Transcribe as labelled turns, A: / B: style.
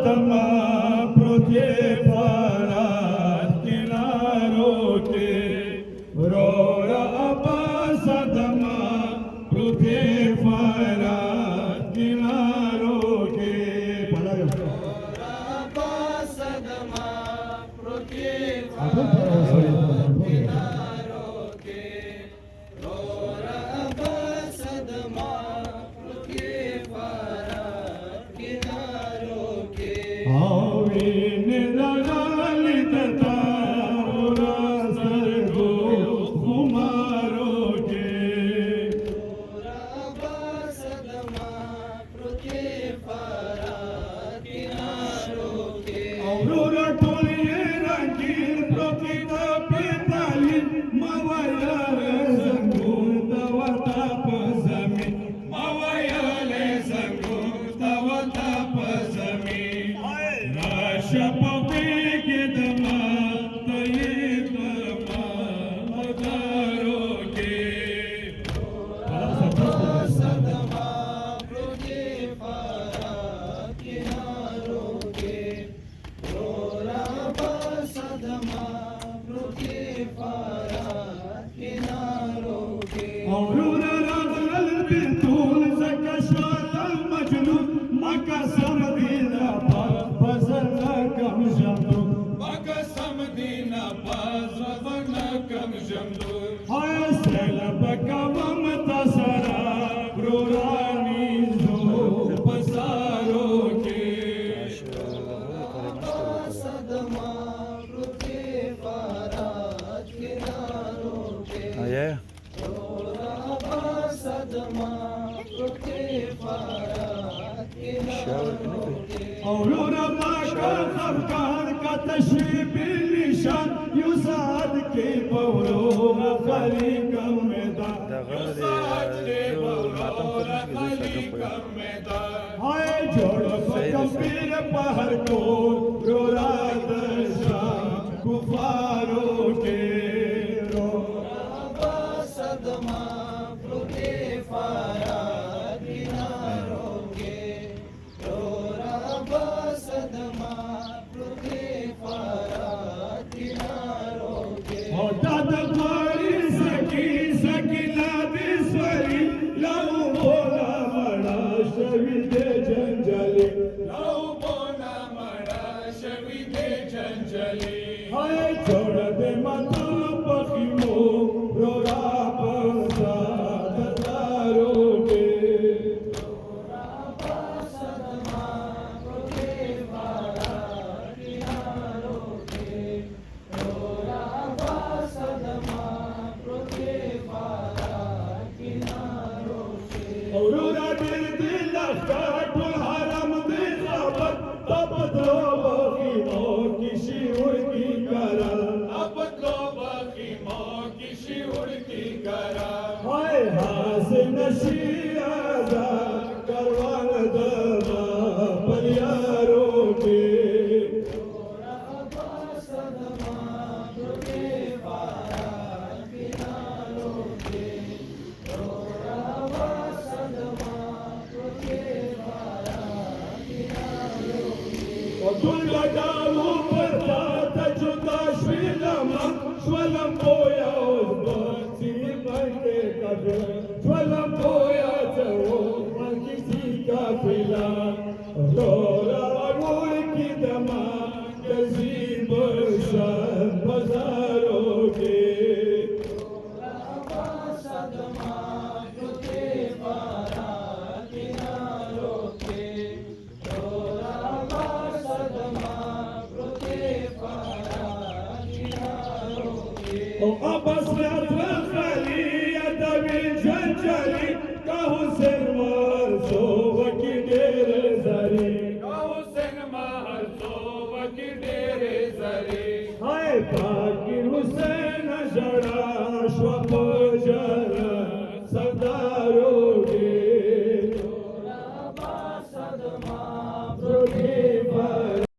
A: सदमा पृथ्वी किनारों के रो रहा सदमा पृथ्वी किनारों के
B: सदमा पृथ्वी
C: Yeah.
A: अवरोरा का तशरीफ निशान युसाद के बवरो खली कम हाय जोड़ कबीर पहर को रोरा दशा कुफारों के
B: सदमा पृथ्वी किनारों के सदमा पृथ्वी किनारों के
A: सकीला दिस्वरी लव बोला मड़ा शविदे जंजली लव बोला मड़ा शविदे जंजली हाय छोड़ दे माता पखिमो रोरा परसा दतारो के
B: सदमा पृथ्वी किनारों के सदमा पृथ्वी किनारों के
A: औरोरा दिल काटुल हरम दिलावत तब दो बखिमो किसी उड़की करा अब दो बखिमो किसी उड़की करा हाय हास नशियादा करवान दमा परियारो के
B: सदमा पृथ्वी किनारों के सदमा पृथ्वी किनारों के
A: दुर्गा जाऊ पता तजुदा श्रीलमा स्वलम बोया उसी बनके कबे स्वलम बोया जो किसी का पिला लोरा उड़ की दमा तजीब शान बाजारों के
B: सदमा पृथ्वी किनारों के सदमा पृथ्वी किनारों के
A: अबस खली अदबी झंझली कहू सिर मार सो वकी डेरे जरी कहू सिर मार सो वकी डेरे जरी हाय